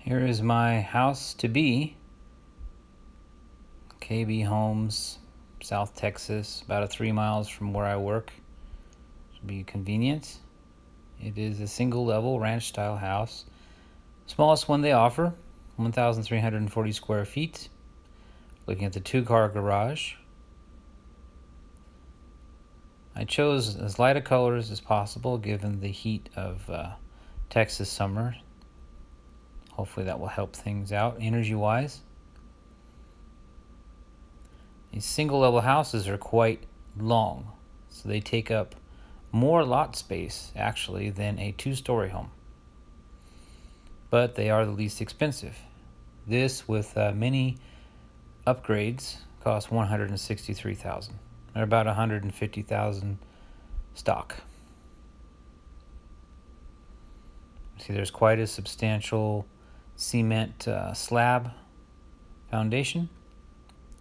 Here is my house to be, KB Homes, South Texas, about 3 miles from where I work. Should be convenient. It is a single level ranch style house. Smallest one they offer, 1,340 square feet. Looking at the 2-car garage. I chose as light of colors as possible given the heat of Texas summer. Hopefully that will help things out energy-wise. These single-level houses are quite long, so they take up more lot space, actually, than a 2-story home. But they are the least expensive. This, with many upgrades, costs $163,000. They're about $150,000 stock. See, there's quite a substantial cement slab foundation,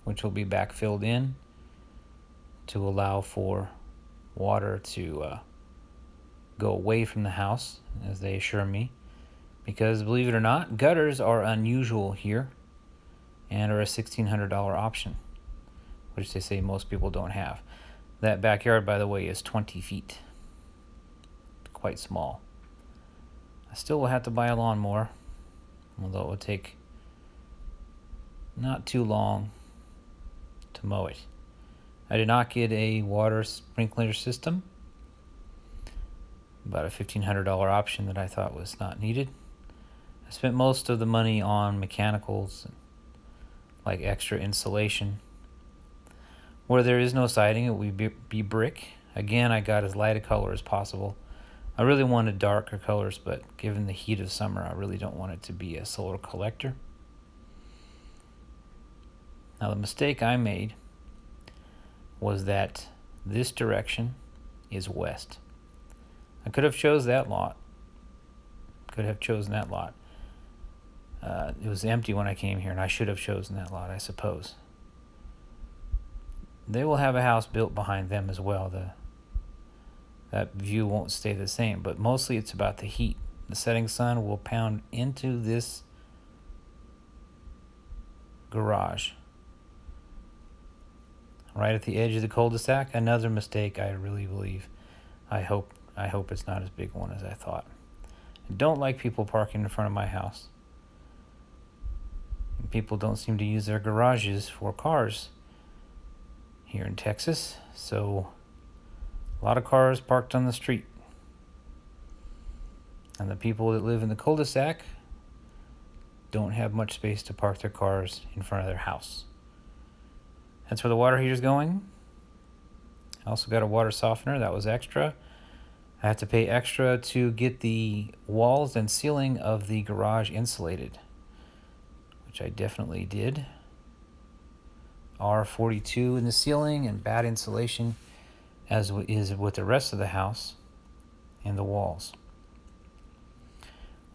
which will be backfilled in to allow for water to go away from the house, as they assure me, because believe it or not, gutters are unusual here and are a $1,600 option, which they say most people don't have. That backyard, by the way, is 20 feet. Quite small. I still will have to buy a lawnmower, although it would take not too long to mow it. I did not get a water sprinkler system. About a $1,500 option that I thought was not needed. I spent most of the money on mechanicals, like extra insulation. Where there is no siding, it will be brick. Again, I got as light a color as possible. I really wanted darker colors, but given the heat of summer, I really don't want it to be a solar collector. Now, the mistake I made was that this direction is west. I could have chosen that lot. It was empty when I came here, and I should have chosen that lot, I suppose. They will have a house built behind them as well. That view won't stay the same, but mostly it's about the heat. The setting sun will pound into this garage right at the edge of the cul-de-sac. Another mistake, I really believe. I hope it's not as big one as I thought. I don't like people parking in front of my house. And people don't seem to use their garages for cars here in Texas, so a lot of cars parked on the street. And the people that live in the cul-de-sac don't have much space to park their cars in front of their house. That's where the water heater's going. I also got a water softener. That was extra. I had to pay extra to get the walls and ceiling of the garage insulated, which I definitely did. R42 in the ceiling and bad insulation, as is with the rest of the house and the walls.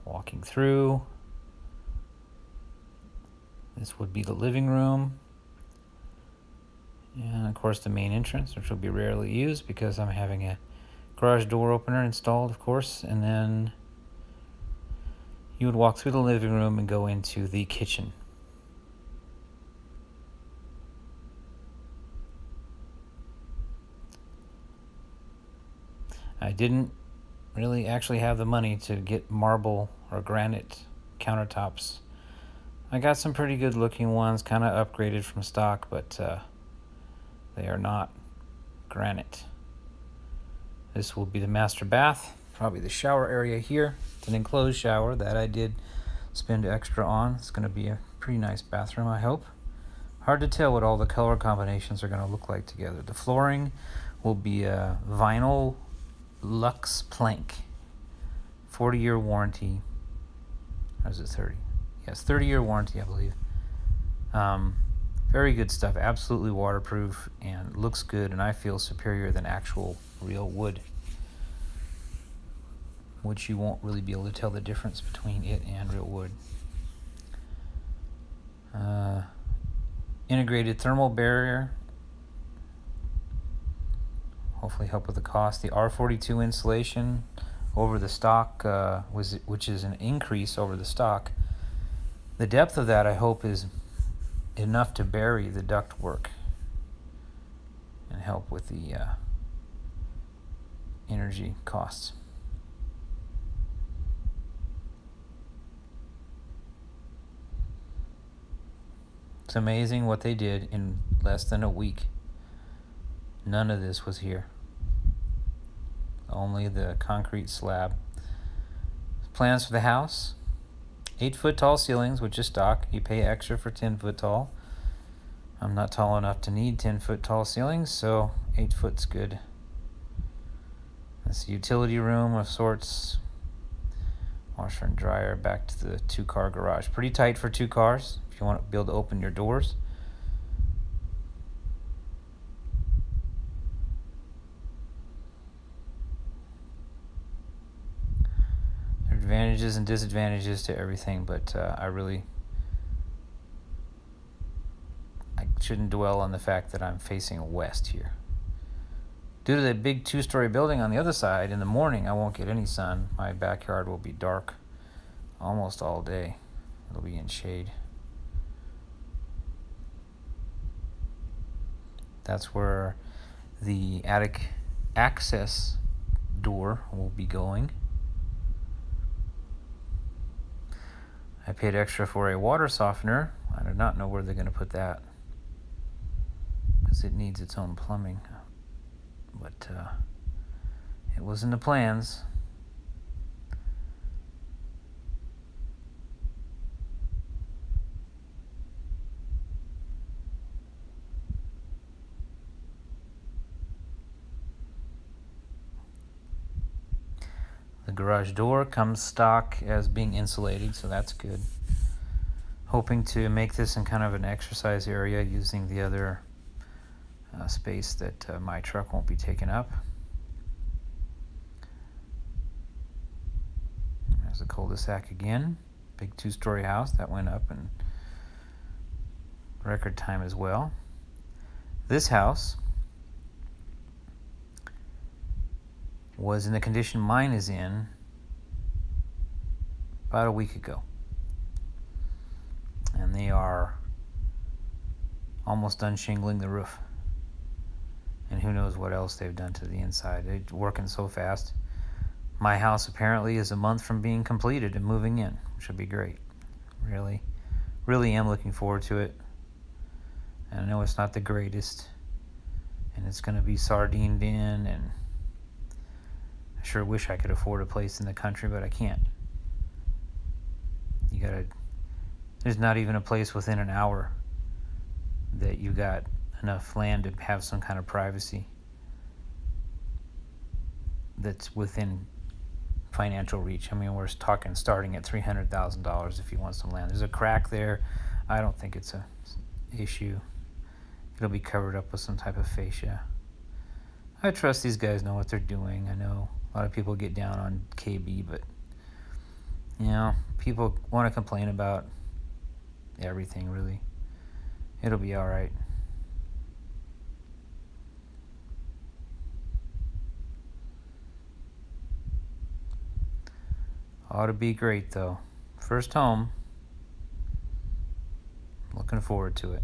Walking through, this would be the living room. And of course the main entrance, which will be rarely used because I'm having a garage door opener installed, of course. And then you would walk through the living room and go into the kitchen. I didn't really actually have the money to get marble or granite countertops. I got some pretty good looking ones, kind of upgraded from stock, but they are not granite. This will be the master bath, probably the shower area here. It's an enclosed shower that I did spend extra on. It's going to be a pretty nice bathroom, I hope. Hard to tell what all the color combinations are going to look like together. The flooring will be a vinyl Lux plank, 40-year warranty. Or is it 30? Yes, 30-year warranty, I believe. Very good stuff, absolutely waterproof, and looks good, and I feel superior than actual real wood, which you won't really be able to tell the difference between it and real wood. Integrated thermal barrier, hopefully help with the cost. The R42 insulation over the stock, which is an increase over the stock, The depth of that, I hope, is enough to bury the ductwork and help with the energy costs. It's amazing what they did in less than a week. None of this was here. Only the concrete slab. Plans for the house: 8-foot tall ceilings, which is stock. You pay extra for 10-foot tall. I'm not tall enough to need 10-foot tall ceilings, so 8 foot's good. That's the utility room of sorts. Washer and dryer, back to the 2-car garage. Pretty tight for 2 cars if you want to be able to open your doors. There are advantages and disadvantages to everything, but I shouldn't dwell on the fact that I'm facing west here. Due to the big 2-story building on the other side, in the morning I won't get any sun. My backyard will be dark almost all day. It'll be in shade. That's where the attic access door will be going. I paid extra for a water softener. I do not know where they're going to put that, because it needs its own plumbing. But it was in the plans. The garage door comes stock as being insulated, so that's good. Hoping to make this in kind of an exercise area using the other space that my truck won't be taking up. There's the cul-de-sac again. Big 2-story house that went up in record time as well. This house was in the condition mine is in about a week ago. And they are almost done shingling the roof. And who knows what else they've done to the inside. They're working so fast. My house apparently is a month from being completed and moving in, which will be great. Really am looking forward to it. And I know it's not the greatest, and it's going to be sardined in, and I sure wish I could afford a place in the country, but I can't. There's not even a place within an hour that you got enough land to have some kind of privacy that's within financial reach. I mean, we're talking starting at $300,000 if you want some land. There's a crack there. I don't think it's a issue. It'll be covered up with some type of fascia. I trust these guys know what they're doing. I know a lot of people get down on KB, but people want to complain about everything, really. It'll be all right. Ought to be great, though. First home. Looking forward to it.